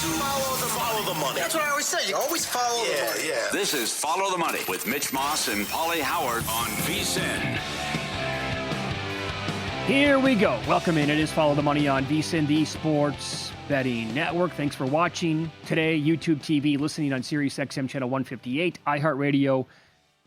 Follow the money. That's what I always say. You always follow the money. Yeah. This is Follow the Money with Mitch Moss and Paulie Howard on VSiN. Here we go. Welcome in. It is Follow the Money on VSiN, the Sports Betting Network. Thanks for watching today. YouTube TV, listening on Sirius XM Channel 158, iHeartRadio,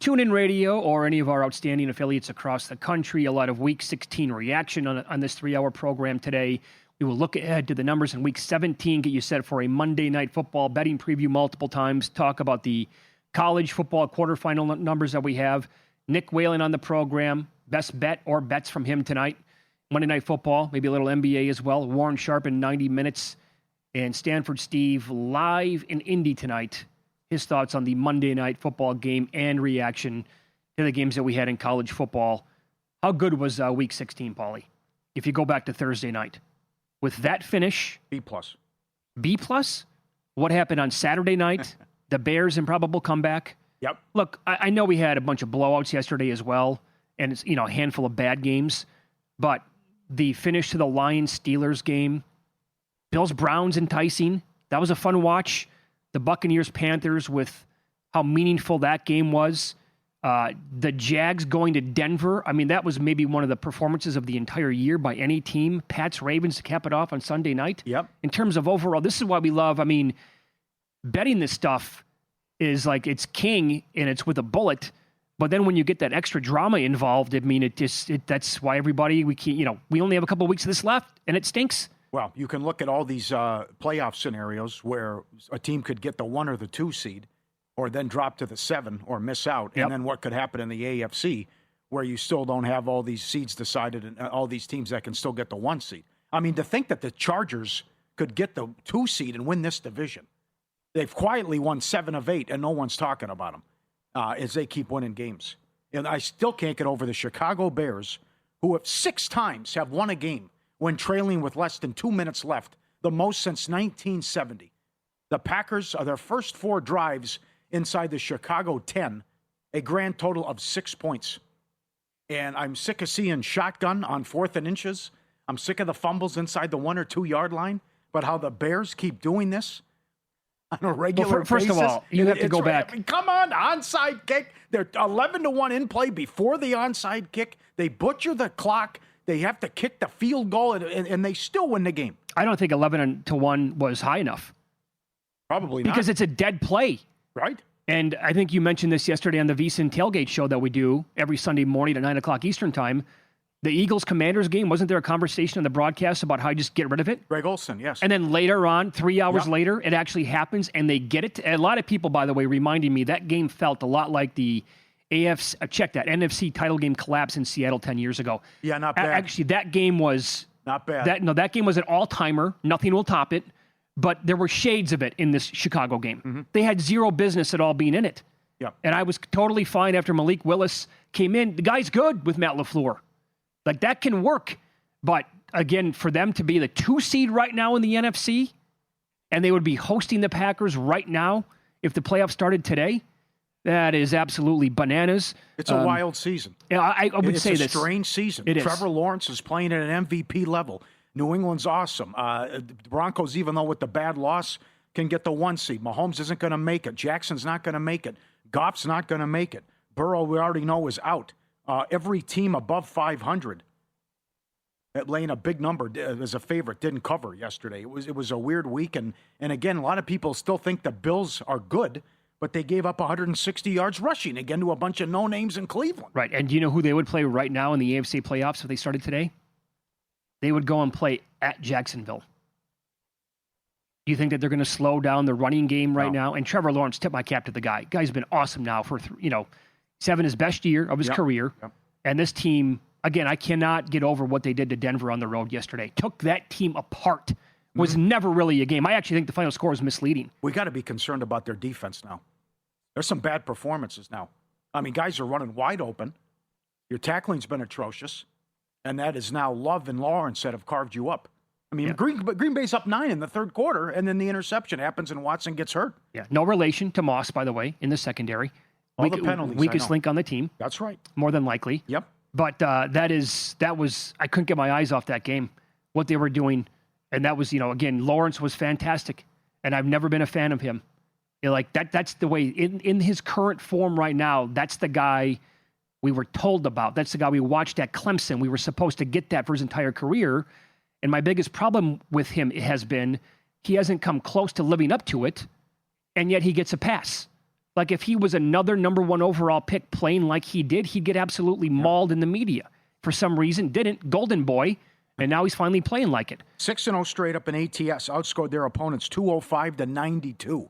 TuneIn Radio, or any of our outstanding affiliates across the country. A lot of Week 16 reaction on this 3-hour program today. We will look ahead to the numbers in Week 17, get you set for a Monday Night Football betting preview multiple times, talk about the college football quarterfinal numbers that we have. Nick Whalen on the program, best bet or bets from him tonight. Monday Night Football, maybe a little NBA as well. Warren Sharp in 90 minutes. And Stanford Steve live in Indy tonight. His thoughts on the Monday Night Football game and reaction to the games that we had in college football. How good was Week 16, Paulie? If you go back to Thursday night. With that finish, B+. B+? What happened on Saturday night? The Bears' improbable comeback. Yep. Look, I know we had a bunch of blowouts yesterday as well, and it's a handful of bad games, but the finish to the Lions-Steelers game, Bills-Browns enticing. That was a fun watch. The Buccaneers-Panthers with how meaningful that game was. The Jags going to Denver. I mean, that was maybe one of the performances of the entire year by any team. Pats-Ravens to cap it off on Sunday night. Yep. In terms of overall, this is why we love, betting this stuff is like it's king and it's with a bullet. But then when you get that extra drama involved, that's why everybody, we only have a couple of weeks of this left and it stinks. Well, you can look at all these playoff scenarios where a team could get the 1 or the 2 seed or then drop to the 7 or miss out. Yep. And then what could happen in the AFC where you still don't have all these seeds decided and all these teams that can still get the 1 seed. To think that the Chargers could get the 2 seed and win this division. They've quietly won 7 of 8 and no one's talking about them as they keep winning games. And I still can't get over the Chicago Bears, who have 6 times have won a game when trailing with less than 2 minutes left, the most since 1970. The Packers are their first 4 drives inside the Chicago 10, a grand total of 6 points. And I'm sick of seeing shotgun on 4th and inches. I'm sick of the fumbles inside the 1 or 2 yard line. But how the Bears keep doing this on a regular basis. First of all, you have to go back. Come on, onside kick. They're 11-1 in play before the onside kick. They butcher the clock. They have to kick the field goal, and they still win the game. I don't think 11-1 was high enough. Probably not. Because it's a dead play. Right. And I think you mentioned this yesterday on the VSiN tailgate show that we do every Sunday morning at 9 o'clock Eastern time. The Eagles-Commanders game, wasn't there a conversation on the broadcast about how you just get rid of it? Greg Olson, yes. And then later on, 3 hours later, it actually happens and they get it. And a lot of people, by the way, reminding me that game felt a lot like the NFC title game collapse in Seattle 10 years ago. Yeah, not bad. Actually, that game was... Not bad. That game was an all-timer. Nothing will top it. But there were shades of it in this Chicago game. Mm-hmm. They had zero business at all being in it. Yeah. And I was totally fine after Malik Willis came in. The guy's good with Matt LaFleur. Like, that can work. But, again, for them to be the 2 seed right now in the NFC, and they would be hosting the Packers right now if the playoffs started today, that is absolutely bananas. It's a wild season. Yeah, I would say this. It's a strange season. Trevor Lawrence is playing at an MVP level. New England's awesome. The Broncos, even though with the bad loss, can get the 1 seed. Mahomes isn't going to make it. Jackson's not going to make it. Goff's not going to make it. Burrow, we already know, is out. Every team above 500 at laying a big number as a favorite didn't cover yesterday. It was a weird week. And again, a lot of people still think the Bills are good, but they gave up 160 yards rushing again to a bunch of no-names in Cleveland. Right. And do you know who they would play right now in the AFC playoffs if they started today? They would go and play at Jacksonville. Do you think that they're going to slow down the running game right now? And Trevor Lawrence, tip my cap to the guy. Guy's been awesome now for, he's having his best year of his career. Yep. And this team, again, I cannot get over what they did to Denver on the road yesterday. Took that team apart. Was never really a game. I actually think the final score is misleading. We got to be concerned about their defense now. There's some bad performances now. Guys are running wide open. Your tackling's been atrocious. And that is now Love and Lawrence that have carved you up. Green Bay's up 9 in the third quarter, and then the interception happens and Watson gets hurt. Yeah, no relation to Moss, by the way, in the secondary. All the penalties. Weakest link on the team. That's right. More than likely. Yep. But that was I couldn't get my eyes off that game, what they were doing. And that was, again, Lawrence was fantastic. and I've never been a fan of him. Like that's the way in his current form right now. That's the guy we were told about. That's the guy we watched at Clemson. We were supposed to get that for his entire career. And my biggest problem with him has been he hasn't come close to living up to it, and yet he gets a pass. Like if he was another number 1 overall pick playing like he did, he'd get absolutely mauled in the media. For some reason, didn't. Golden boy, and now he's finally playing like it. 6-0 straight up in ATS, outscored their opponents 205-92.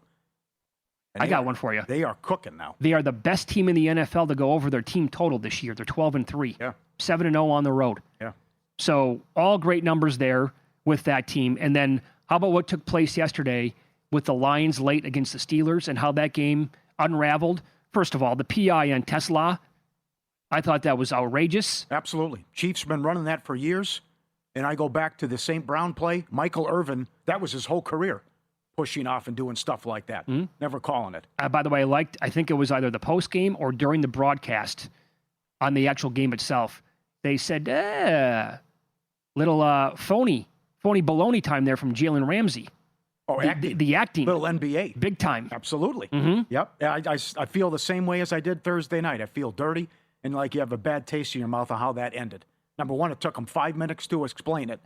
And I got one for you. They are cooking now. They are the best team in the NFL to go over their team total this year. They're 12-3. Yeah. 7-0 on the road. Yeah. So all great numbers there with that team. And then how about what took place yesterday with the Lions late against the Steelers and how that game unraveled? First of all, the PI on Tesla, I thought that was outrageous. Absolutely. Chiefs been running that for years. And I go back to the St. Brown play. Michael Irvin, that was his whole career, pushing off and doing stuff like that. Never calling it. By the way, I think it was either the post game or during the broadcast on the actual game itself. They said, little phony baloney time there from Jalen Ramsey. Oh, acting. The acting. Little NBA. Big time. Absolutely. Mm-hmm. Yep. I feel the same way as I did Thursday night. I feel dirty and like you have a bad taste in your mouth of how that ended. Number one, it took them 5 minutes to explain it.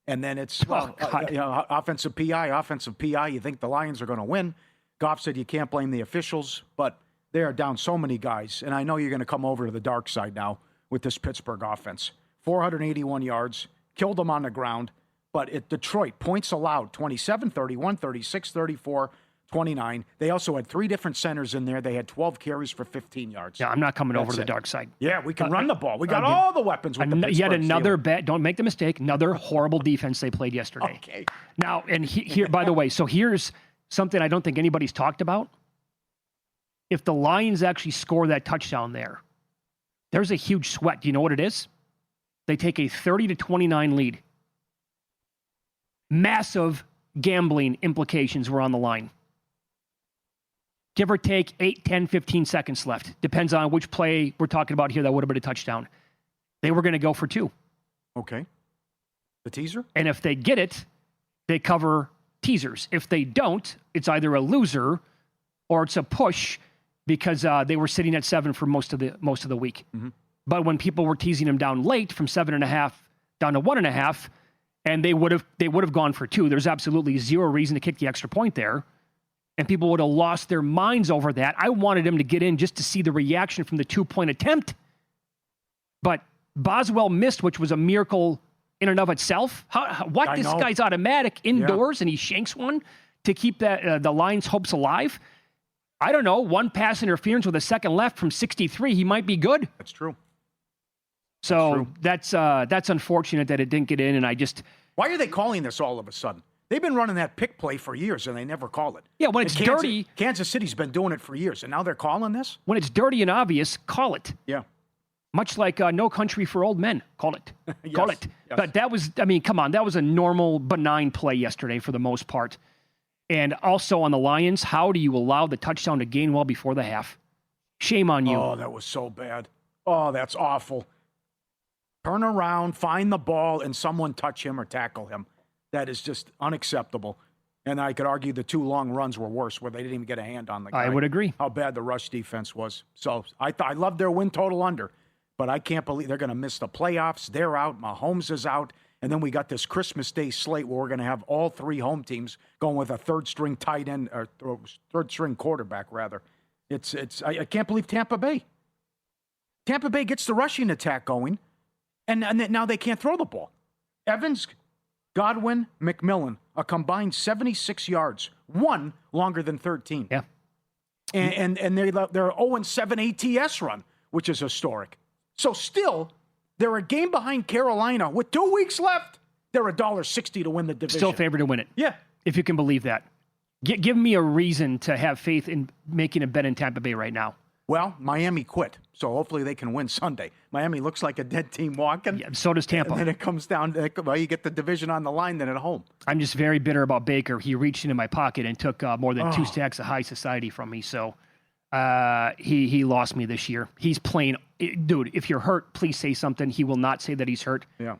And then it's, offensive PI. You think the Lions are going to win. Goff said you can't blame the officials, but they are down so many guys. And I know you're going to come over to the dark side now with this Pittsburgh offense. 481 yards, killed them on the ground. But at Detroit, points allowed, 27, 31, 36, 34, 29. They also had 3 different centers in there. They had 12 carries for 15 yards. Yeah, I'm not coming over to the dark side. Yeah, we can run the ball. We got all the weapons with the Pittsburgh Yet another Steelers. bet. Don't make the mistake. Another horrible defense they played yesterday. Okay. Now, and here, by the way, so here's something I don't think anybody's talked about. If the Lions actually score that touchdown there's a huge sweat. Do you know what it is? They take a 30-29 lead. Massive gambling implications were on the line. Give or take 8, 10, 15 seconds left. Depends on which play we're talking about here that would have been a touchdown. They were going to go for 2. Okay. The teaser? And if they get it, they cover teasers. If they don't, it's either a loser or it's a push because they were sitting at 7 for most of the week. Mm-hmm. But when people were teasing them down late from 7.5 down to 1.5, and they would have gone for 2, there's absolutely zero reason to kick the extra point there. And people would have lost their minds over that. I wanted him to get in just to see the reaction from the 2-point attempt. But Boswell missed, which was a miracle in and of itself. This guy's automatic indoors, and he shanks one to keep the Lions' hopes alive. I don't know. 1 pass interference with a second left from 63, he might be good. That's true. So that's unfortunate that it didn't get in, and I just... Why are they calling this all of a sudden? They've been running that pick play for years, and they never call it. Yeah, when it's dirty... Kansas City's been doing it for years, and now they're calling this? When it's dirty and obvious, call it. Yeah. Much like No Country for Old Men. Call it. Yes, Call it. yes. But that was, come on, that was a normal, benign play yesterday for the most part. And also on the Lions, how do you allow the touchdown to Gainwell before the half? Shame on you. Oh, that was so bad. Oh, that's awful. Turn around, find the ball, and someone touch him or tackle him. That is just unacceptable. And I could argue the 2 long runs were worse, where they didn't even get a hand on the guy. I would agree. How bad the rush defense was. So I loved their win total under, but I can't believe they're going to miss the playoffs. They're out. Mahomes is out. And then we got this Christmas Day slate where we're going to have all 3 home teams going with a third-string tight end, or third-string quarterback, rather. I can't believe Tampa Bay. Tampa Bay gets the rushing attack going, and now they can't throw the ball. Evans, Godwin, McMillan, a combined 76 yards, 1 longer than 13. Yeah. And they're 0-7 ATS run, which is historic. So still, they're a game behind Carolina with 2 weeks left. They're $1.60 to win the division. Still favored to win it. Yeah. If you can believe that. Give me a reason to have faith in making a bet in Tampa Bay right now. Well, Miami quit, so hopefully they can win Sunday. Miami looks like a dead team walking. Yeah, so does Tampa. And then it comes down to, you get the division on the line then at home. I'm just very bitter about Baker. He reached into my pocket and took more than 2 stacks of high society from me. So he lost me this year. He's playing. Dude, if you're hurt, please say something. He will not say that he's hurt. Yeah.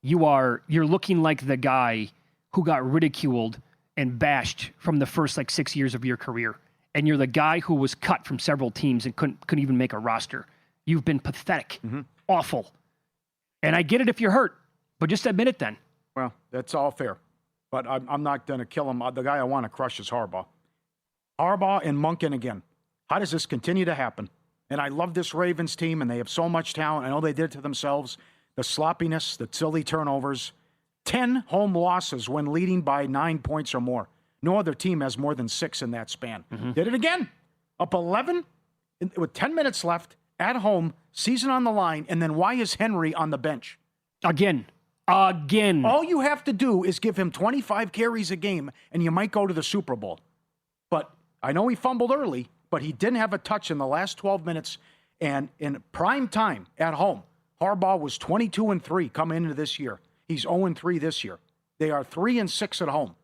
You're looking like the guy who got ridiculed and bashed from the first 6 years of your career, and you're the guy who was cut from several teams and couldn't even make a roster. You've been pathetic, awful. And I get it if you're hurt, but just admit it then. Well, that's all fair. But I'm not going to kill him. The guy I want to crush is Harbaugh. Harbaugh and Monken again. How does this continue to happen? And I love this Ravens team, and they have so much talent. I know they did it to themselves. The sloppiness, the silly turnovers. 10 home losses when leading by 9 points or more. No other team has more than 6 in that span. Did it again. Up 11 with 10 minutes left at home, season on the line, and then why is Henry on the bench? Again. All you have to do is give him 25 carries a game, and you might go to the Super Bowl. But I know he fumbled early, but he didn't have a touch in the last 12 minutes. And in prime time at home, Harbaugh was 22-3 coming into this year. He's 0-3 this year. They are 3-6 at home.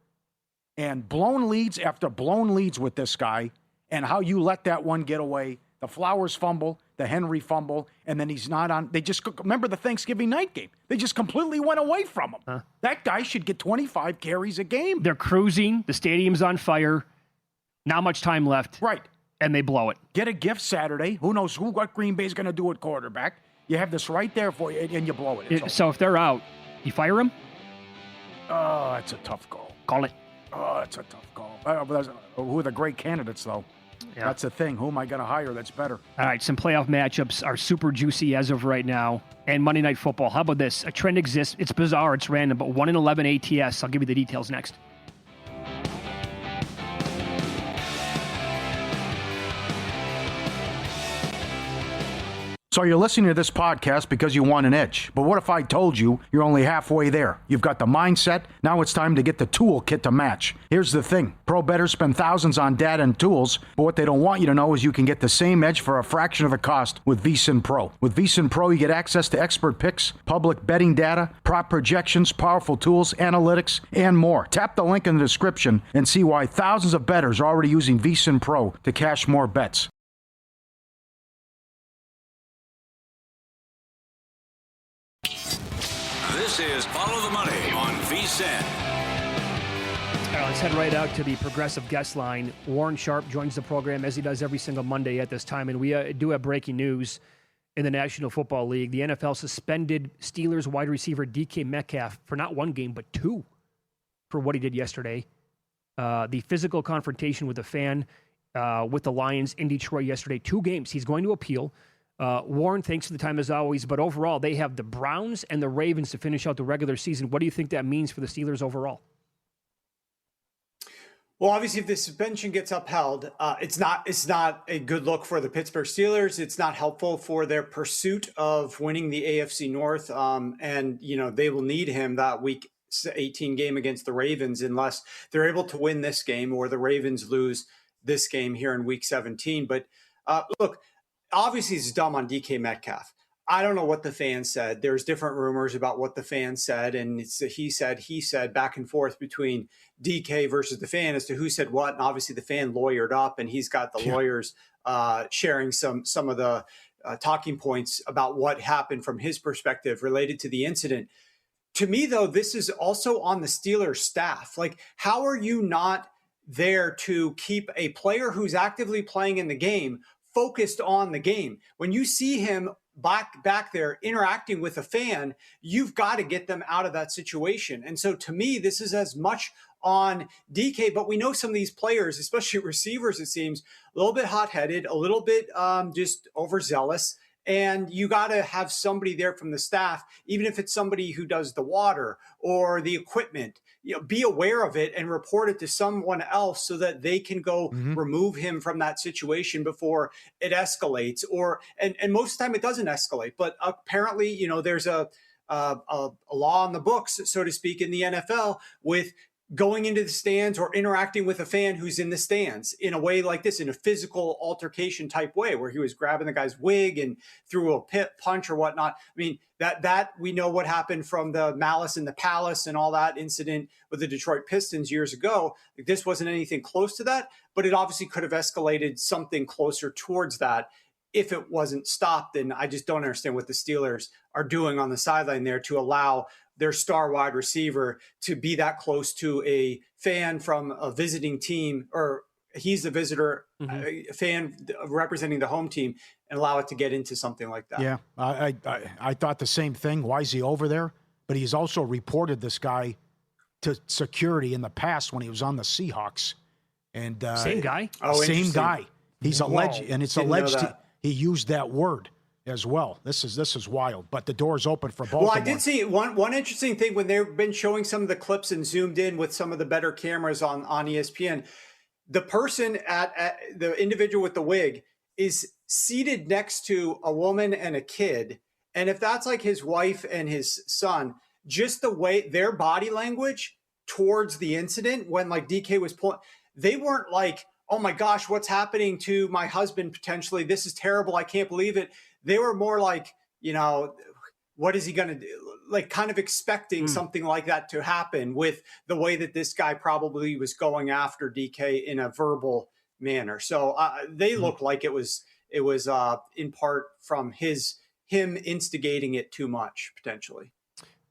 And blown leads after blown leads with this guy, and how you let that one get away. The Flowers fumble, the Henry fumble, and then he's not on. They just remember the Thanksgiving night game. They just completely went away from him. That guy should get 25 carries a game. They're cruising. The stadium's on fire. Not much time left. Right. And they blow it. Get a gift Saturday. Who knows what Green Bay's going to do at quarterback. You have this right there for you, and you blow it. So if they're out, you fire him? Oh, that's a tough call. Call it. Oh, that's a tough call. Who are the great candidates, though? Yeah. That's the thing. Who am I going to hire that's better? All right, some playoff matchups are super juicy as of right now. And Monday Night Football. How about this? A trend exists. It's bizarre. It's random, but 1-11 ATS. I'll give you the details next. So you're listening to this podcast because you want an edge. But what if I told you you're only halfway there? You've got the mindset. Now it's time to get the toolkit to match. Here's the thing. Pro bettors spend thousands on data and tools, but what they don't want you to know is you can get the same edge for a fraction of the cost with VSiN Pro. With VSiN Pro, you get access to expert picks, public betting data, prop projections, powerful tools, analytics, and more. Tap the link in the description and see why thousands of bettors are already using VSiN Pro to cash more bets. This is Follow the Money on VSiN. All right, let's head right out to the Progressive Guest Line. Warren Sharp joins the program as he does every single Monday at this time, and we do have breaking news in the National Football League. The NFL suspended Steelers wide receiver DK Metcalf for not one game, but 2 for what he did yesterday. The physical confrontation with a fan with the Lions in Detroit yesterday, 2 games. He's going to appeal. Warren, thanks for the time as always, but overall, they have the Browns and the Ravens to finish out the regular season. What do you think that means for the Steelers overall? Well, obviously, if the suspension gets upheld, it's not a good look for the Pittsburgh Steelers. It's not helpful for their pursuit of winning the AFC North. And, they will need him that week 18 game against the Ravens unless they're able to win this game or the Ravens lose this game here in week 17. But look, obviously, it's dumb on DK Metcalf. I don't know what the fans said. There's different rumors about what the fans said, and it's a he said back and forth between DK versus the fan as to who said what. And obviously, the fan lawyered up, and he's got the lawyers sharing some of the talking points about what happened from his perspective related to the incident. To me, though, this is also on the Steelers staff. Like, how are you not there to keep a player who's actively playing in the game focused on the game? When you see him back there interacting with a fan, you've got to get them out of that situation. And so to me, this is as much on DK, but we know some of these players, especially receivers, it seems a little bit hot-headed, a little bit just overzealous. And you got to have somebody there from the staff, even if it's somebody who does the water or the equipment, be aware of it and report it to someone else so that they can go remove him from that situation before it escalates. And most of the time it doesn't escalate, but apparently, there's a law on the books, so to speak, in the NFL with going into the stands or interacting with a fan who's in the stands in a way like this, in a physical altercation type way, where he was grabbing the guy's wig and threw a punch or whatnot. I mean, that we know what happened from the Malice in the Palace and all that incident with the Detroit Pistons years ago. Like, this wasn't anything close to that, but it obviously could have escalated something closer towards that if it wasn't stopped. And I just don't understand what the Steelers are doing on the sideline there to allow their star wide receiver to be that close to a fan from a visiting team, or he's the visitor, a fan representing the home team, and allow it to get into something like that. Yeah, I thought the same thing. Why is he over there? But he's also reported this guy to security in the past when he was on the Seahawks. And Same guy? Oh, same interesting. guy. He's alleged, and it's Didn't know alleged that. he used that word as well. This is wild. But the door's open for Baltimore. Well, I did see one interesting thing when they've been showing some of the clips and zoomed in with some of the better cameras on ESPN. The person at the individual with the wig is seated next to a woman and a kid. And if that's like his wife and his son, just the way their body language towards the incident when like DK was pulling, they weren't like, oh my gosh, what's happening to my husband potentially? This is terrible. I can't believe it. They were more like, you know, what is he going to do? Like kind of expecting something like that to happen with the way that this guy probably was going after DK in a verbal manner. So they look like it was in part from him instigating it too much potentially.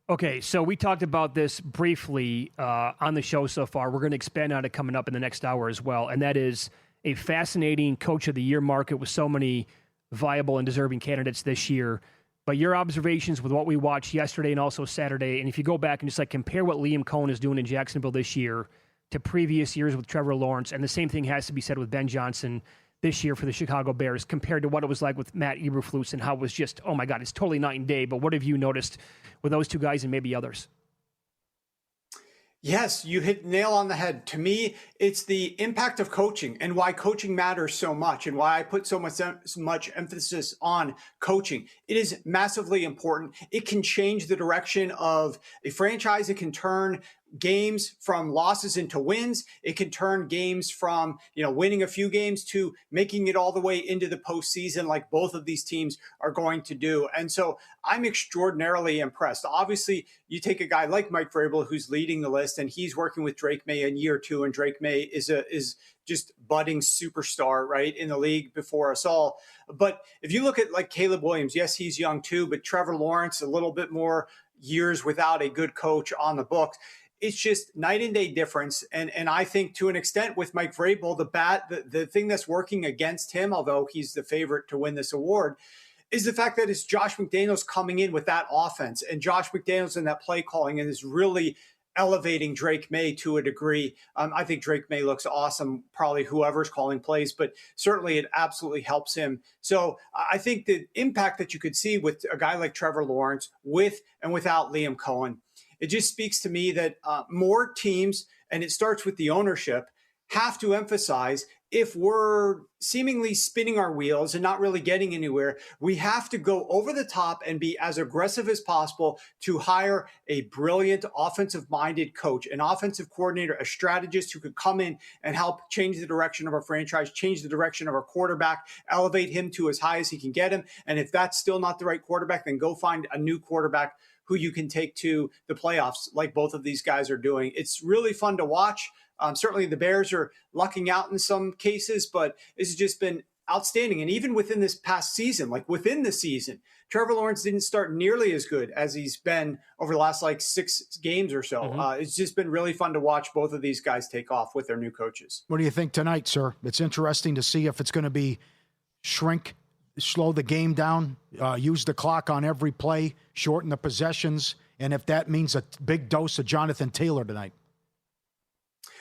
Okay, so we talked about this briefly on the show so far. We're going to expand on it coming up in the next hour as well, and that is a fascinating Coach of the Year market with so many viable and deserving candidates this year. But your observations with what we watched yesterday and also Saturday, and if you go back and just like compare what Liam Cohen is doing in Jacksonville this year to previous years with Trevor Lawrence, and the same thing has to be said with Ben Johnson this year for the Chicago Bears compared to what it was like with Matt Eberflus and how it was just, oh my God, it's totally night and day. But what have you noticed with those two guys and maybe others? Yes, you hit nail on the head. To me, it's the impact of coaching and why coaching matters so much and why I put so much emphasis on coaching. It is massively important. It can change the direction of a franchise. It can turn games from losses into wins. It can turn games from, winning a few games to making it all the way into the postseason like both of these teams are going to do. And so I'm extraordinarily impressed. Obviously, you take a guy like Mike Vrabel, who's leading the list, and he's working with Drake May in year 2, and Drake May is just budding superstar, right, in the league before us all. But if you look at like Caleb Williams, yes, he's young too, but Trevor Lawrence, a little bit more years without a good coach on the books. It's just night and day difference. And I think to an extent with Mike Vrabel, the thing that's working against him, although he's the favorite to win this award, is the fact that it's Josh McDaniels coming in with that offense and Josh McDaniels in that play calling and is really elevating Drake May to a degree. I think Drake May looks awesome, probably whoever's calling plays, but certainly it absolutely helps him. So I think the impact that you could see with a guy like Trevor Lawrence with and without Liam Cohen, it just speaks to me that more teams, and it starts with the ownership, have to emphasize if we're seemingly spinning our wheels and not really getting anywhere, we have to go over the top and be as aggressive as possible to hire a brilliant offensive-minded coach, an offensive coordinator, a strategist who could come in and help change the direction of our franchise, change the direction of our quarterback, elevate him to as high as he can get him. And if that's still not the right quarterback, then go find a new quarterback who you can take to the playoffs like both of these guys are doing. It's really fun to watch. Certainly the Bears are lucking out in some cases, but this has just been outstanding. And even within this past season, like within the season, Trevor Lawrence didn't start nearly as good as he's been over the last 6 games or so. It's just been really fun to watch both of these guys take off with their new coaches. What do you think tonight, sir? It's interesting to see if it's going to be slow the game down, use the clock on every play, shorten the possessions, and if that means a big dose of Jonathan Taylor tonight.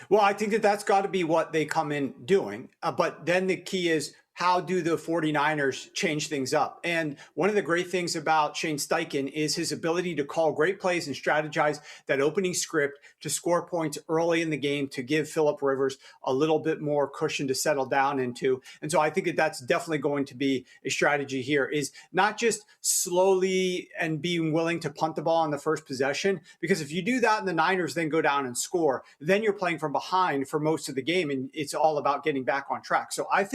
Well, I think that's got to be what they come in doing. But then the key is, how do the 49ers change things up? And one of the great things about Shane Steichen is his ability to call great plays and strategize that opening script to score points early in the game to give Phillip Rivers a little bit more cushion to settle down into. And so I think that that's definitely going to be a strategy here, is not just slowly and being willing to punt the ball on the first possession, because if you do that and the Niners then go down and score, then you're playing from behind for most of the game and it's all about getting back on track. So I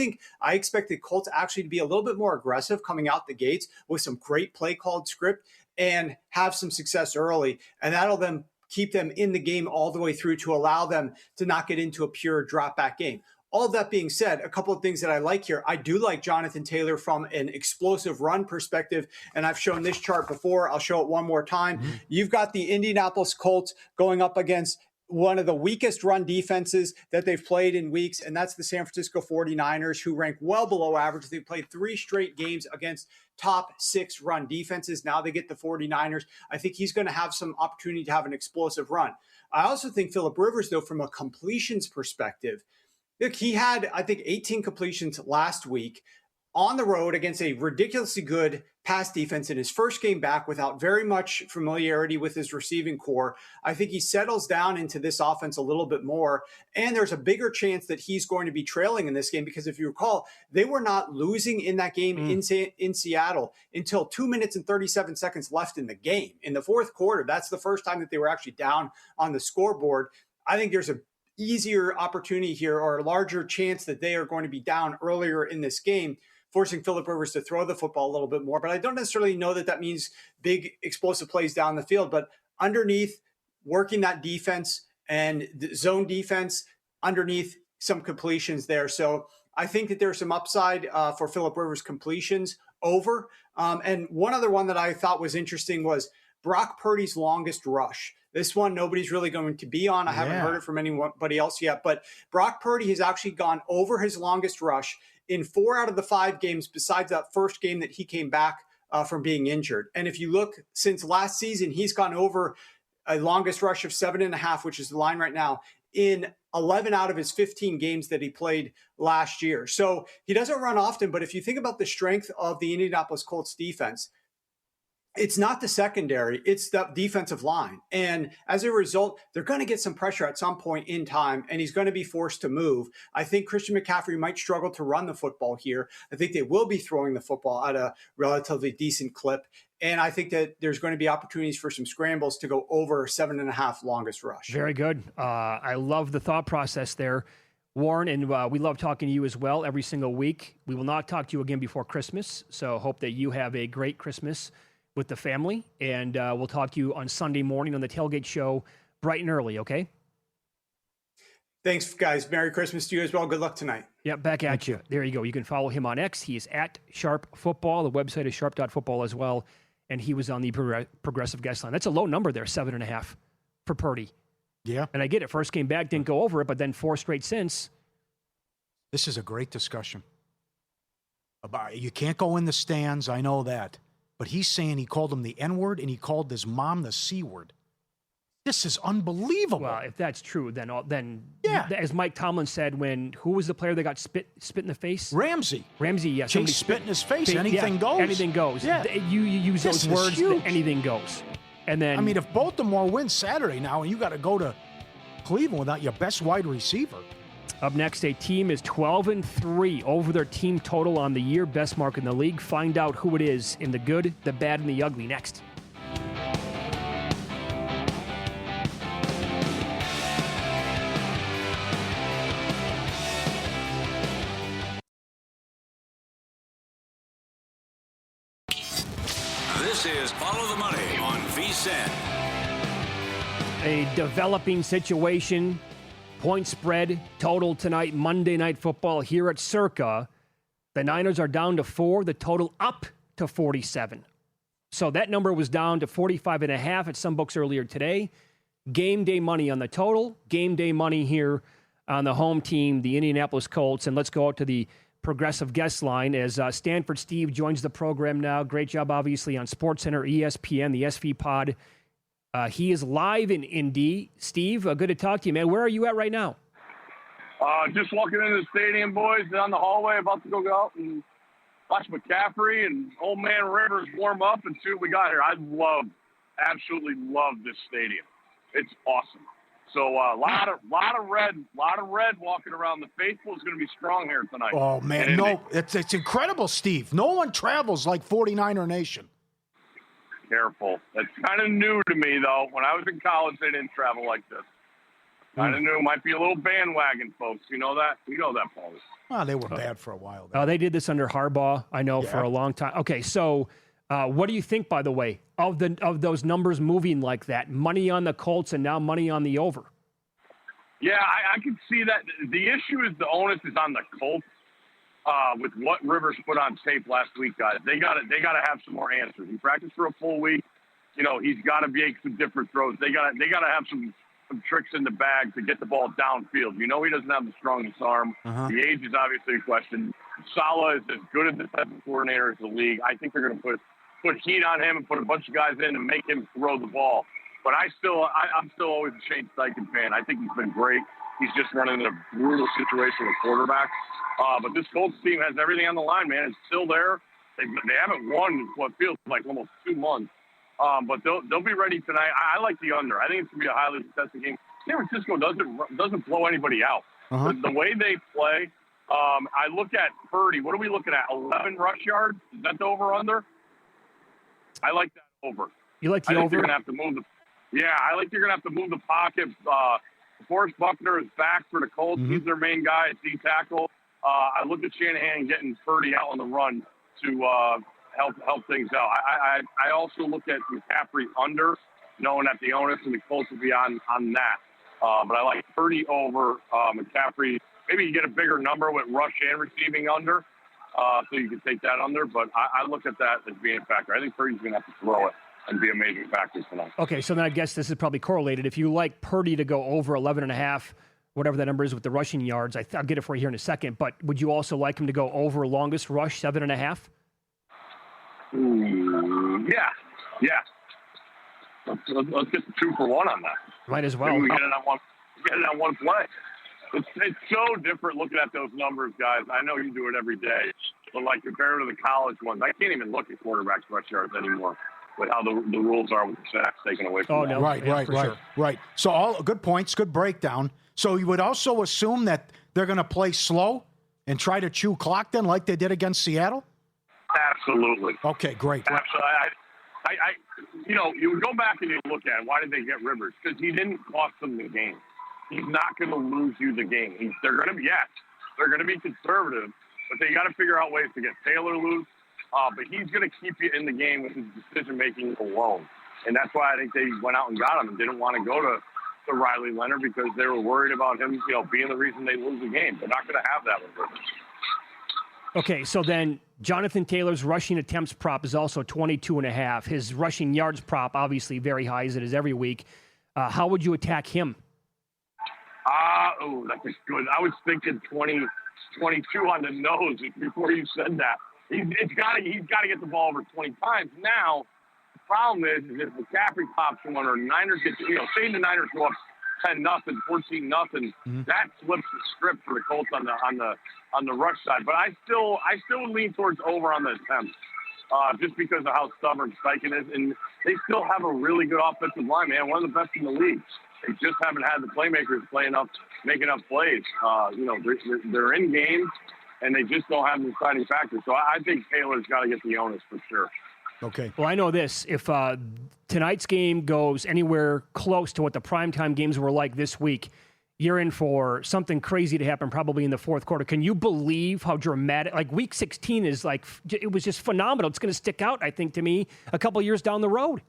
expect the Colts actually to be a little bit more aggressive coming out the gates with some great play called script and have some success early. And that'll then keep them in the game all the way through to allow them to not get into a pure drop back game. all of that being said, a couple of things that I like here. I do like Jonathan Taylor from an explosive run perspective, and I've shown this chart before. I'll show it one more time. You've got the Indianapolis Colts going up against one of the weakest run defenses that they've played in weeks, and that's the San Francisco 49ers, who rank well below average. They've played 3 straight games against top 6 run defenses. Now they get the 49ers. I think he's going to have some opportunity to have an explosive run. I also think Phillip Rivers, though, from a completions perspective, look, he had, I think, 18 completions last week on the road against a ridiculously good pass defense in his first game back without very much familiarity with his receiving core. I think he settles down into this offense a little bit more, and there's a bigger chance that he's going to be trailing in this game because if you recall, they were not losing in that game in Seattle until 2 minutes and 37 seconds left in the game. In the fourth quarter, that's the first time that they were actually down on the scoreboard. I think there's a easier opportunity here, or a larger chance that they are going to be down earlier in this game, forcing Phillip Rivers to throw the football a little bit more. But I don't necessarily know that that means big explosive plays down the field, but underneath, working that defense and the zone defense underneath, some completions there. So I think that there's some upside for Phillip Rivers completions over. And one other one that I thought was interesting was Brock Purdy's longest rush. This one, nobody's really going to be on. I haven't heard it from anybody else yet, but Brock Purdy has actually gone over his longest rush in 4 out of the 5 games besides that first game that he came back from being injured. And if you look since last season, he's gone over a longest rush of 7.5, which is the line right now, in 11 out of his 15 games that he played last year. So he doesn't run often, but if you think about the strength of the Indianapolis Colts defense, it's not the secondary, it's the defensive line. And as a result, they're going to get some pressure at some point in time, and he's going to be forced to move. I think Christian McCaffrey might struggle to run the football here. I think they will be throwing the football at a relatively decent clip. And I think that there's going to be opportunities for some scrambles to go over 7.5 longest rush. Very good. I love the thought process there, Warren, and we love talking to you as well every single week. We will not talk to you again before Christmas, so hope that you have a great Christmas with the family, and we'll talk to you on Sunday morning on the Tailgate Show, bright and early, okay? Thanks, guys. Merry Christmas to you as well. Good luck tonight. Yeah, back at you. There you go. You can follow him on X. He is at Sharp Football. The website is sharp.football as well, and he was on the progressive guest line. That's a low number there, 7.5 for Purdy. Yeah. And I get it. First game back, didn't go over it, but then 4 straight since. This is a great discussion. You can't go in the stands, I know that. But he's saying he called him the N-word and he called his mom the C-word. This is unbelievable. Well, if that's true, then yeah. As Mike Tomlin said, who was the player that got spit in the face? Ramsey, yeah. Chase spit in his face. Anything goes. Anything goes. Yeah. You use those words, anything goes. And then, I mean, if Baltimore wins Saturday now and you got to go to Cleveland without your best wide receiver. Up next, a team is 12-3 over their team total on the year, best mark in the league. Find out who it is in the good, the bad, and the ugly next. This is Follow the Money on VSiN. A developing situation. Point spread total tonight, Monday Night Football here at Circa. The Niners are down to 4, the total up to 47. So that number was down to 45.5 at some books earlier today. Game day money on the total, game day money here on the home team, the Indianapolis Colts. And let's go out to the progressive guest line as Stanford Steve joins the program now. Great job, obviously, on SportsCenter, ESPN, the SV Pod. He is live in Indy. Steve, good to talk to you, man. Where are you at right now? Just walking into the stadium, boys, down the hallway, about to go out and watch McCaffrey and old man Rivers warm up and see what we got here. Absolutely love this stadium. It's awesome. So a lot of red walking around. The faithful is going to be strong here tonight. Oh man, it's incredible, Steve. No one travels like 49er Nation. Careful. That's kind of new to me, though. When I was in college, they didn't travel like this. Kind of new. Might be a little bandwagon, folks. You know that? You know that, Paul. Well, they were bad for a while. They did this under Harbaugh, I know, for a long time. Okay, so what do you think, by the way, of those numbers moving like that? Money on the Colts and now money on the over. Yeah, I can see that. The issue is the onus is on the Colts with what Rivers put on tape last week, guys. They got to have some more answers. He practiced for a full week. You know, he's got to make some different throws. They got to have some tricks in the bag to get the ball downfield. You know, he doesn't have the strongest arm. The age is obviously a question. Saleh is as good a defensive coordinator as the league. I think they're going to put heat on him and put a bunch of guys in and make him throw the ball. But I'm still always a Shane Steichen fan. I think he's been great. He's just running a brutal situation with quarterbacks. But this Colts team has everything on the line, man. It's still there. They haven't won in what feels like almost 2 months. But they'll be ready tonight. I like the under. I think it's going to be a highly contested game. San Francisco doesn't blow anybody out. The way they play, I look at Purdy. What are we looking at? 11 rush yards? Is that the over/under? I like that over. You like the I think over? you're going to have to move the. Yeah, I think you're going to have to move the pocket. Forrest Buckner is back for the Colts. He's their main guy at D tackle. I look at Shanahan getting Purdy out on the run to help things out. I also look at McCaffrey under, knowing that the onus and the Colts will be on that. But I like Purdy over McCaffrey. Maybe you get a bigger number with rush and receiving under, so you can take that under. But I look at that as being a factor. I think Purdy's going to have to throw it and be a major factor tonight. Okay, so then I guess this is probably correlated. If you like Purdy to go over 11.5, whatever that number is with the rushing yards, I'll get it for you here in a second, but would you also like him to go over longest rush, 7.5? Yeah. Let's get the 2-for-1 on that. Might as well. Maybe we get it on one play. It's so different looking at those numbers, guys. I know you do it every day, but like compared to the college ones, I can't even look at quarterbacks rush yards anymore with how the rules are with the sacks taken away from them. No. Right. So all good points, good breakdown. So you would also assume that they're going to play slow and try to chew clock then like they did against Seattle? Absolutely. Okay, great. Absolutely. You go back and you look at it. Why did they get Rivers? Because he didn't cost them the game. He's not going to lose you the game. They're going to be conservative, but they got to figure out ways to get Taylor loose. But he's going to keep you in the game with his decision-making alone. And that's why I think they went out and got him and didn't want to go to Riley Leonard because they were worried about him, being the reason they lose the game. They're not going to have that with Rivers. Okay, so then Jonathan Taylor's rushing attempts prop is also 22.5. His rushing yards prop, obviously very high as it is every week. How would you attack him? That's a good. I was thinking 20, 22 on the nose before you said that. He's got to get the ball over 20 times. Now, the problem is if McCaffrey pops one or Niners get, say the Niners go up 10-0, 14-0, that flips the script for the Colts on the rush side. But I still lean towards over on the attempts, just because of how stubborn Steichen is, and they still have a really good offensive line, man. One of the best in the league. They just haven't had the playmakers making up plays. They're in games, and they just don't have the deciding factor. So I think Taylor's got to get the onus for sure. Okay. Well, I know this. If tonight's game goes anywhere close to what the primetime games were like this week, you're in for something crazy to happen probably in the fourth quarter. Can you believe how dramatic, like week 16 is like, it was just phenomenal. It's going to stick out, I think, to me a couple years down the road.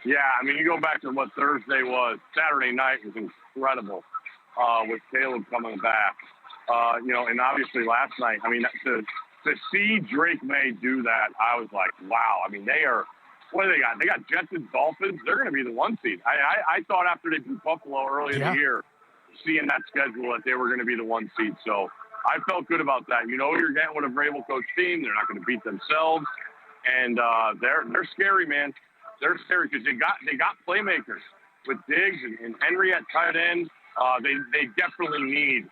Yeah, I mean, you go back to what Thursday was. Saturday night was incredible with Caleb coming back. And obviously last night, I mean, to see Drake May do that, I was like, wow. I mean, what do they got? They got Jets and Dolphins. They're going to be the 1 seed. I thought after they beat Buffalo early in the year, seeing that schedule, that they were going to be the 1 seed. So I felt good about that. You know, you're getting with a Vrabel coach team. They're not going to beat themselves. And they're scary, man. They're scary because they got playmakers with Diggs and Henry at tight end. They definitely need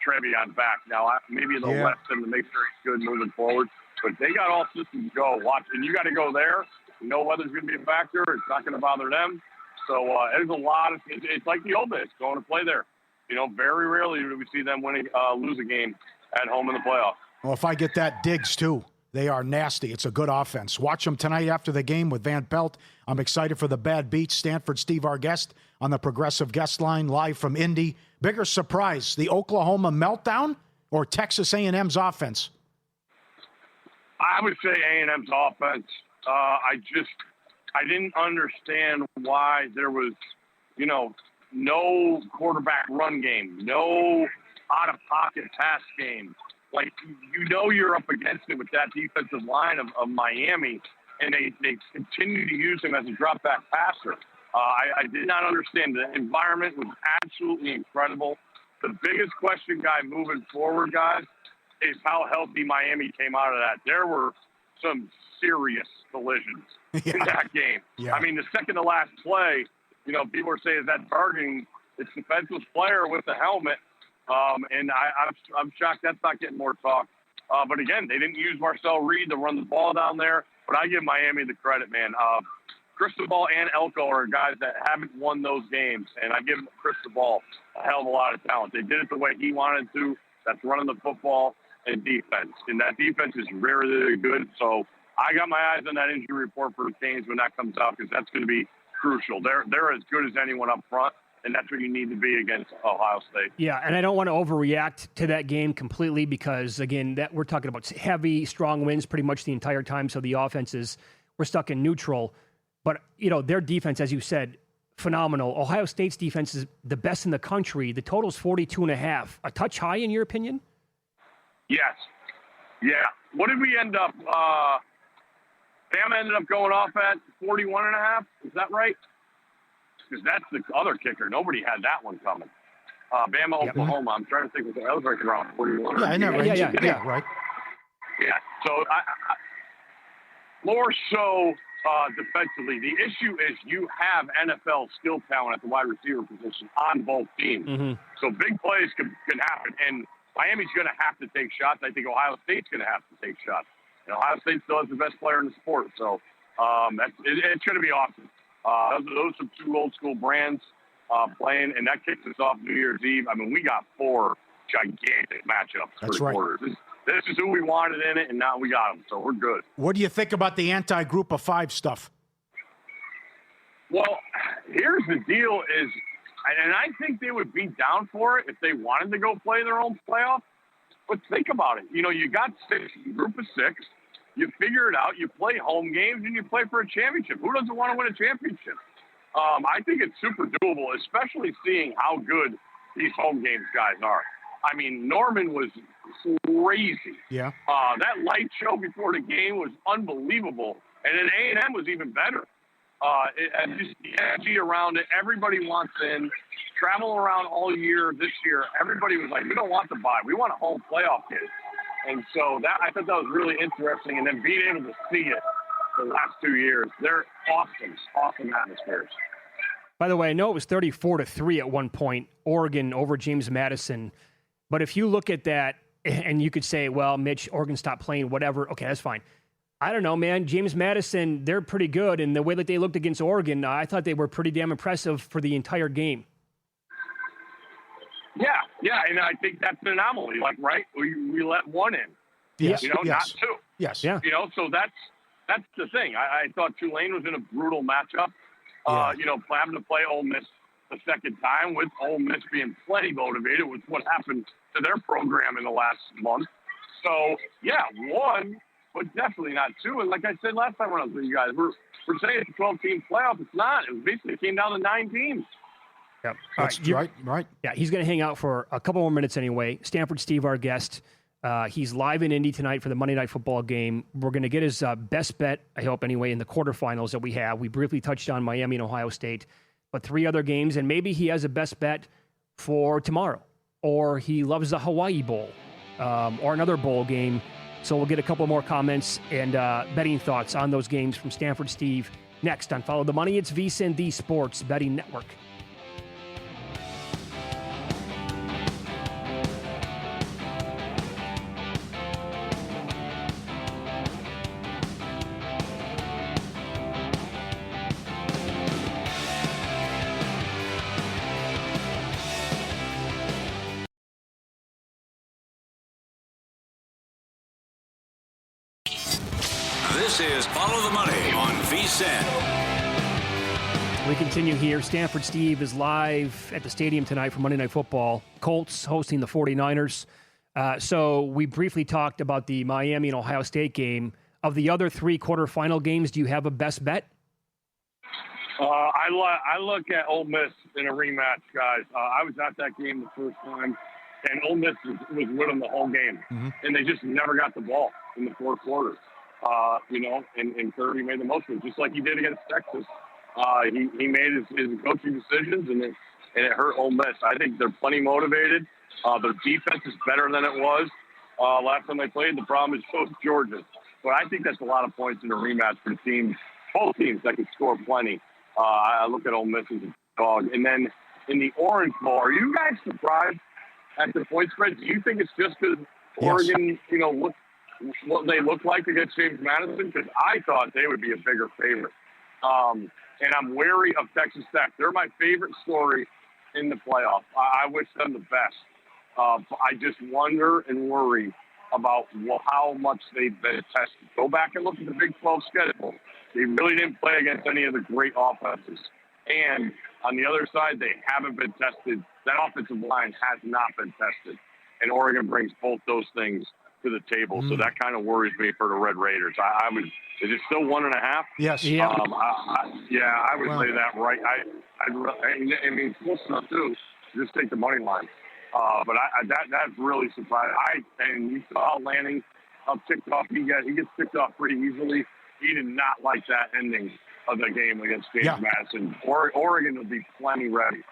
Trevion back. Now, maybe they'll let him to make sure he's good moving forward. But they got all systems go. Watch, and you got to go there. You know weather's going to be a factor. It's not going to bother them. So there's a lot of – it's like the old days, going to play there. Very rarely do we see them lose a game at home in the playoffs. Well, if I get that Diggs, too. They are nasty. It's a good offense. Watch them tonight after the game with Van Pelt. I'm excited for the Bad Beats. Stanford Steve, our guest, on the Progressive Guest Line, live from Indy. Bigger surprise, the Oklahoma meltdown or Texas A&M's offense? I would say A&M's offense. I didn't understand why there was, no quarterback run game, no out-of-pocket pass game. Like, you're up against it with that defensive line of Miami, and they continue to use him as a drop-back passer. I did not understand. The environment was absolutely incredible. The biggest question, moving forward, guys, is how healthy Miami came out of that. There were some serious collisions in that game. Yeah. I mean, the second to last play, people are saying, is that targeting? It's defensive player with the helmet. And I'm shocked that's not getting more talk. But again, they didn't use Marcel Reed to run the ball down there. But I give Miami the credit, man. Cristobal and Elko are guys that haven't won those games, and I give Cristobal a hell of a lot of talent. They did it the way he wanted to. That's running the football and defense. And that defense is very, very good. So I got my eyes on that injury report for the Canes when that comes out, because that's going to be crucial. They're as good as anyone up front, and that's what you need to be against Ohio State. Yeah, and I don't want to overreact to that game completely because, again, that we're talking about heavy, strong winds pretty much the entire time, so the offenses were stuck in neutral. But, their defense, as you said, phenomenal. Ohio State's defense is the best in the country. The total's 42.5. A touch high, in your opinion? Yes. Yeah. What did we end up? Bama ended up going off at 41.5. Is that right? Because that's the other kicker. Nobody had that one coming. Bama, Oklahoma. I'm trying to think what I was right around 41. Yeah, I know. Right? Yeah, right. Yeah. So I more so defensively, the issue is you have NFL skill talent at the wide receiver position on both teams. Mm-hmm. So big plays can happen, and Miami's going to have to take shots. I think Ohio State's going to have to take shots. And Ohio State still has the best player in the sport, so it's going to be awesome. Those are two old school brands playing, and that kicks us off New Year's Eve. I mean, we got 4 gigantic matchups. That's for the quarters. This is who we wanted in it, and now we got them, so we're good. What do you think about the anti-group of 5 stuff? Well, here's the deal is, and I think they would be down for it if they wanted to go play their own playoff. But think about it. You got 6, group of 6. You figure it out. You play home games, and you play for a championship. Who doesn't want to win a championship? I think it's super doable, especially seeing how good these home games guys are. I mean, Norman was crazy. Yeah. That light show before the game was unbelievable. And then A&M was even better. And just the energy around it. Everybody wants in. Travel around all year this year. Everybody was like, we don't want the bye. We want a home playoff game. And so I thought that was really interesting. And then being able to see it the last 2 years, they're awesome atmospheres. By the way, I know it was 34-3 at one point, Oregon over James Madison. But if you look at that, and you could say, well, Mitch, Oregon stopped playing, whatever. Okay, that's fine. I don't know, man. James Madison, they're pretty good. And the way that they looked against Oregon, I thought they were pretty damn impressive for the entire game. Yeah, and I think that's an anomaly. Like, right, we let 1 in. Yes. Not 2. Yes. Yeah. So that's the thing. I thought Tulane was in a brutal matchup. Having to play Ole Miss the second time, with Ole Miss being plenty motivated with what happened to their program in the last month. So, 1, but definitely not 2. And like I said last time when I was with you guys, we're saying it's a 12-team playoff. It's not. It basically came down to 9 teams. Yep. That's right. Yeah, he's going to hang out for a couple more minutes anyway. Stanford Steve, our guest. He's live in Indy tonight for the Monday Night Football game. We're going to get his best bet, I hope anyway, in the quarterfinals that we have. We briefly touched on Miami and Ohio State, but 3 other games, and maybe he has a best bet for tomorrow, or he loves the Hawaii Bowl, or another bowl game. So we'll get a couple more comments and betting thoughts on those games from Stanford Steve next on Follow the Money. It's VSiN, the Sports Betting Network. This is Follow the Money on VSiN. We continue here. Stanford Steve is live at the stadium tonight for Monday Night Football. Colts hosting the 49ers. So we briefly talked about the Miami and Ohio State game. Of the other 3 quarterfinal games, do you have a best bet? I look at Ole Miss in a rematch, guys. I was at that game the first time, and Ole Miss was with them the whole game, and they just never got the ball in the fourth quarter. And Kirby made the most of it, just like he did against Texas. He made his coaching decisions, and it hurt Ole Miss. I think they're plenty motivated. Their defense is better than it was last time they played. The problem is so is Georgia. But I think that's a lot of points in a rematch for teams, both teams that can score plenty. I look at Ole Miss as a dog. And then in the Orange Bowl, are you guys surprised at the point spread? Do you think it's just because Oregon, what they look like against James Madison? Because I thought they would be a bigger favorite. And I'm wary of Texas Tech. They're my favorite story in the playoff. I wish them the best. I just wonder and worry about how much they've been tested. Go back and look at the Big 12 schedule. They really didn't play against any of the great offenses. And on the other side, they haven't been tested. That offensive line has not been tested. And Oregon brings both those things to the table. So that kind of worries me for the Red Raiders. Is it still 1.5? Yes. Yeah. I would say that right. I mean, close enough too. Just take the money line. But that's really surprising. And you saw Lanning ticked off. He gets ticked off pretty easily. He did not like that ending of the game against James Madison. Oregon will be plenty ready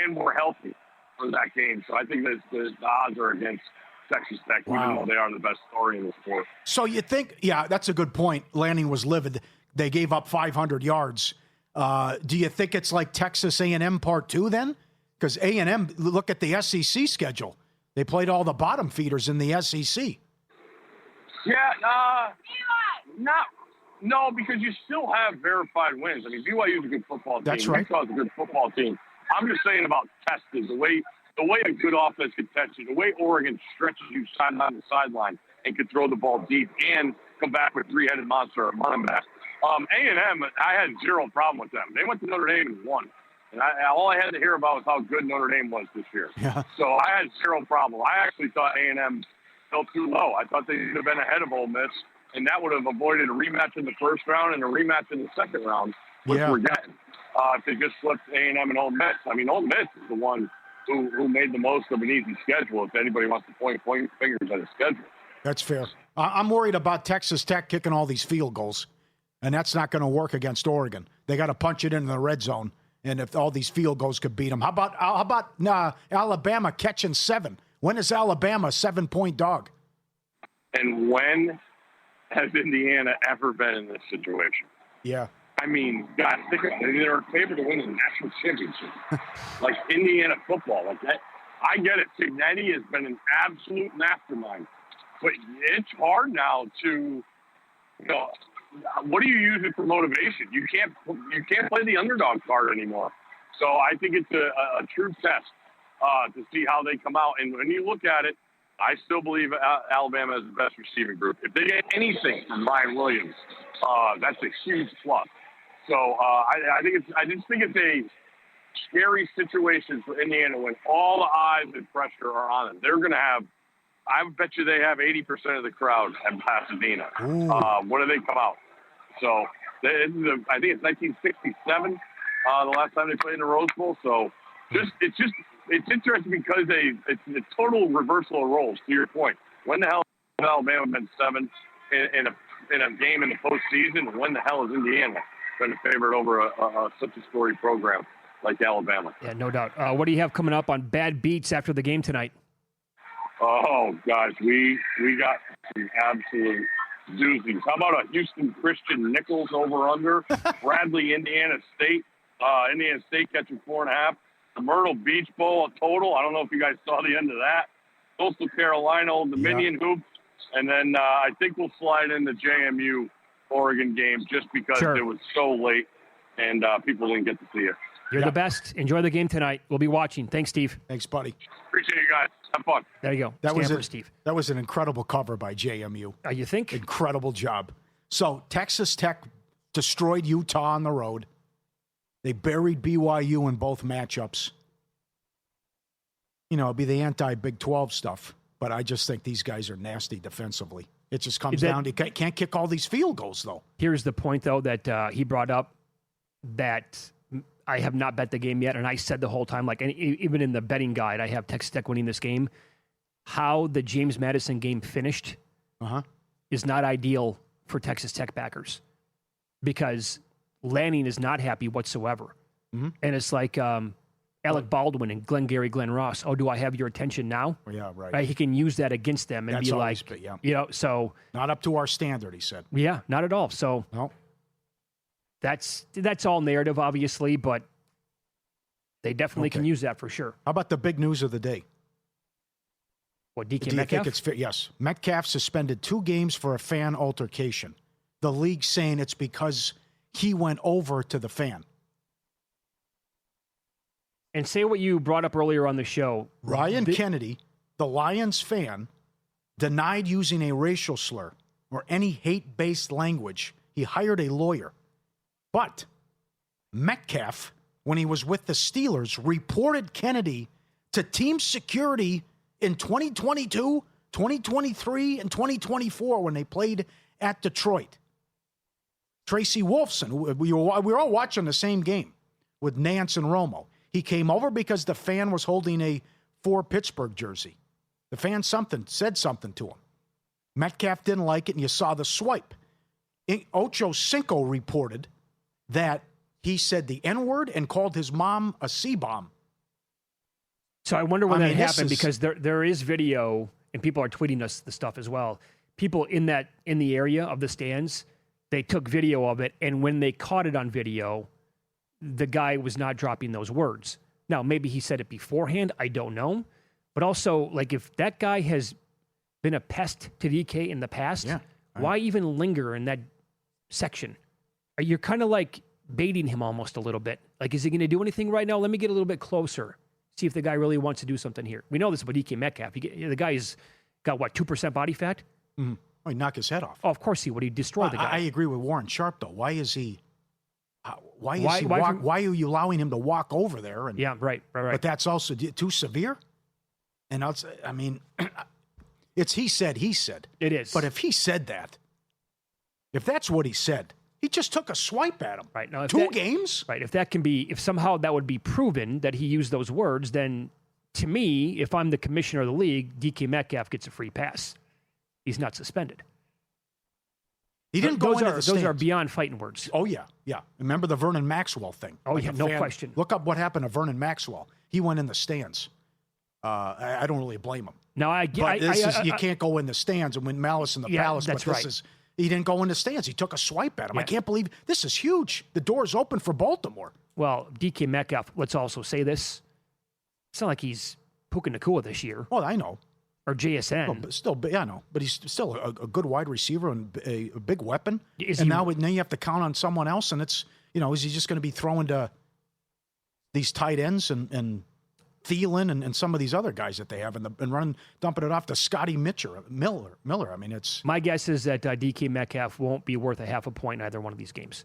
and more healthy for that game. So I think the odds are against Texas Tech, even though they are the best story in the sport. So you think, that's a good point. Lanning was livid. They gave up 500 yards. Do you think it's like Texas A&M Part 2 then? Because A&M, look at the SEC schedule. They played all the bottom feeders in the SEC. No, because you still have verified wins. I mean, BYU is a good football team. That's right. Utah is a good football team. I'm just saying about tested, the way a good offense can test you, the way Oregon stretches you sideline to sideline and can throw the ball deep and come back with three-headed monster at running back. A&M, I had zero problem with them. They went to Notre Dame and won. And all I had to hear about was how good Notre Dame was this year. Yeah. So I had zero problem. I actually thought A&M fell too low. I thought they should have been ahead of Ole Miss, and that would have avoided a rematch in the first round and a rematch in the second round, which we're getting. If they just flipped A&M and Ole Miss. I mean, Ole Miss is the one who made the most of an easy schedule, if anybody wants to point fingers at a schedule. That's fair. I'm worried about Texas Tech kicking all these field goals, and that's not going to work against Oregon. They got to punch it into the red zone, and if all these field goals could beat them. How about Alabama catching 7? When is Alabama a 7-point dog? And when has Indiana ever been in this situation? Yeah. I mean, guys, think about it. They're favored to win the national championship. Like Indiana football. Like that. I get it. Cignetti has been an absolute mastermind. But it's hard now to, what do you use it for motivation? You can't play the underdog card anymore. So I think it's a true test to see how they come out. And when you look at it, I still believe Alabama has the best receiving group. If they get anything from Ryan Williams, that's a huge plus. So I just think it's a scary situation for Indiana when all the eyes and pressure are on them. They're going to have, I bet you they have 80% of the crowd at Pasadena. When do they come out? So I think it's 1967, the last time they played in the Rose Bowl. So it's interesting because it's a total reversal of roles. To your point, when the hell has Alabama been 7 in a game in the postseason? When the hell has Indiana been a favorite over such a storied program like Alabama? Yeah, no doubt. What do you have coming up on Bad Beats after the game tonight? Oh, guys, we got some absolute doozies. How about a Houston Christian Nichols over-under? Bradley, Indiana State. Indiana State catching 4.5. The Myrtle Beach Bowl, a total. I don't know if you guys saw the end of that. Coastal Carolina, Old Dominion Hoops. And then I think we'll slide in the JMU Oregon game just because it was so late and people didn't get to see it. You're the best. Enjoy the game tonight. We'll be watching. Thanks, Steve. Thanks, buddy. Appreciate you guys. Have fun. There you go. Steve. That was an incredible cover by JMU. You think? Incredible job. So Texas Tech destroyed Utah on the road. They buried BYU in both matchups. It'd be the anti-Big 12 stuff. But I just think these guys are nasty defensively. It just comes down to can't kick all these field goals, though. Here's the point, though, that he brought up. that I have not bet the game yet, and I said the whole time, like, and even in the betting guide, I have Texas Tech winning this game. How the James Madison game finished is not ideal for Texas Tech backers because Lanning is not happy whatsoever. And it's like Alec Baldwin and Glenn Ross. Oh, do I have your attention now? Yeah, right. He can use that against them and That's be always like, yeah. you know, so. Not up to our standard, he said. Yeah, not at all. So No. that's all narrative, obviously, but they definitely can use that for sure. How about the big news of the day? What, DK Do you Metcalf? think it's fair? Yes. Metcalf suspended 2 games for a fan altercation. The league saying it's because he went over to the fan. And say what you brought up earlier on the show. Ryan Kennedy, the Lions fan, denied using a racial slur or any hate-based language. He hired a lawyer. But Metcalf, when he was with the Steelers, reported Kennedy to team security in 2022, 2023, and 2024 when they played at Detroit. Tracy Wolfson, we were all watching the same game with Nance and Romo. He came over because the fan was holding a For Pittsburgh jersey. The fan said something to him. Metcalf didn't like it, and you saw the swipe. Ocho Cinco reported that he said the N-word and called his mom a C-bomb. So I wonder when that this happened is- because there is video, and people are tweeting us the stuff as well. People in the area of the stands, they took video of it, and when they caught it on video, the guy was not dropping those words. Now, maybe he said it beforehand. I don't know. But also, like, if that guy has been a pest to DK in the past, why even linger in that section? You're kind of like baiting him almost a little bit. Like, is he going to do anything right now? Let me get a little bit closer. See if the guy really wants to do something here. We know this about DK Metcalf. The guy's got, 2% body fat? Oh, he knocked his head off. Oh, of course he would. He destroyed the guy. I agree with Warren Sharp, though. Why is he... Why are you allowing him to walk over there? And, yeah, right. But that's also too severe? And I mean, it's he said. It is. But if he said that, if that's what he said, he just took a swipe at him. Right. Now, if 2 games? Right. If somehow that would be proven that he used those words, then to me, if I'm the commissioner of the league, DK Metcalf gets a free pass. He's not suspended. He didn't go into the Those stands. are beyond fighting words. Oh, yeah. Remember the Vernon Maxwell thing? Oh, yeah, a no fan- question. Look up what happened to Vernon Maxwell. He went in the stands. I don't really blame him. Now, You can't go in the stands and win Malice in the Palace. that's but right. He didn't go in the stands. He took a swipe at him. Yeah. I can't believe this is huge. The door's open for Baltimore. Well, DK Metcalf, let's also say this. It's not like he's Puka Nacua this year Well, I know. or JSN. Well, but still, I know. But he's still a good wide receiver and a big weapon. Is and he- now you have to count on someone else. And it's, is he just going to be throwing to these tight ends and Thielen and some of these other guys that they have and dumping it off to Scotty Miller. I mean, it's... My guess is that DK Metcalf won't be worth a half a point in either one of these games.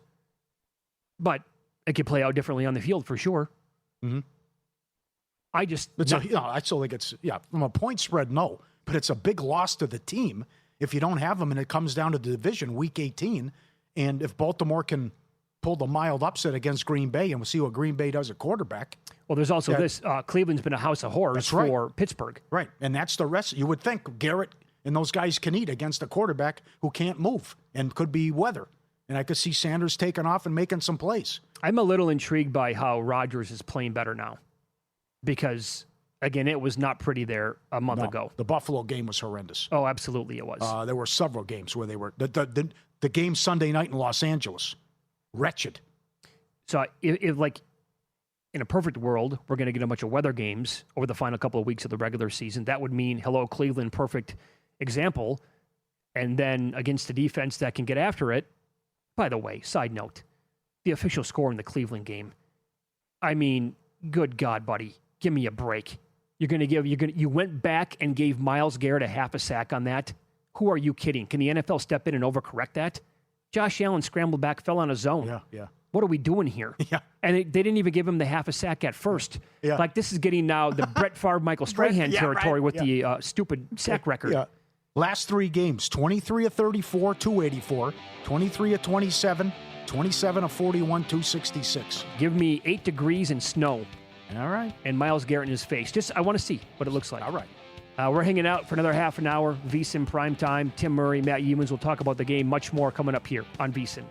But it could play out differently on the field for sure. Mm-hmm. I just... I still think it's, from a point spread, no. But it's a big loss to the team if you don't have them and it comes down to the division, week 18. And if Baltimore can pull the mild upset against Green Bay, and we'll see what Green Bay does at quarterback. Well, there's also this. Cleveland's been a house of horrors That's right. for Pittsburgh. Right. And that's the rest. You would think Garrett and those guys can eat against a quarterback who can't move and could be weather. And I could see Sanders taking off and making some plays. I'm a little intrigued by how Rodgers is playing better now. Because, again, it was not pretty there a month ago. The Buffalo game was horrendous. Oh, absolutely it was. There were several games where they were... The game Sunday night in Los Angeles, wretched. So if like in a perfect world, we're going to get a bunch of weather games over the final couple of weeks of the regular season. That would mean, hello, Cleveland, perfect example. And then against the defense that can get after it. By the way, side note, the official score in the Cleveland game. I mean, good God, buddy, give me a break. You went back and gave Myles Garrett a half a sack on that. Who are you kidding? Can the NFL step in and overcorrect that? Josh Allen scrambled back, fell on a zone. Yeah. What are we doing here? Yeah. And they didn't even give him the half a sack at first. Yeah. Like, this is getting now the Brett Favre, Michael Strahan territory with the stupid sack record. Yeah. Last 3 games, 23 of 34, 284, 23 of 27, 27 of 41, 266. Give me 8 degrees and snow All right. and Myles Garrett in his face. Just, I want to see what it looks like. All right. We're hanging out for another half an hour. VSiN Primetime. Tim Murray, Matt Youmans will talk about the game. Much more coming up here on VSiN.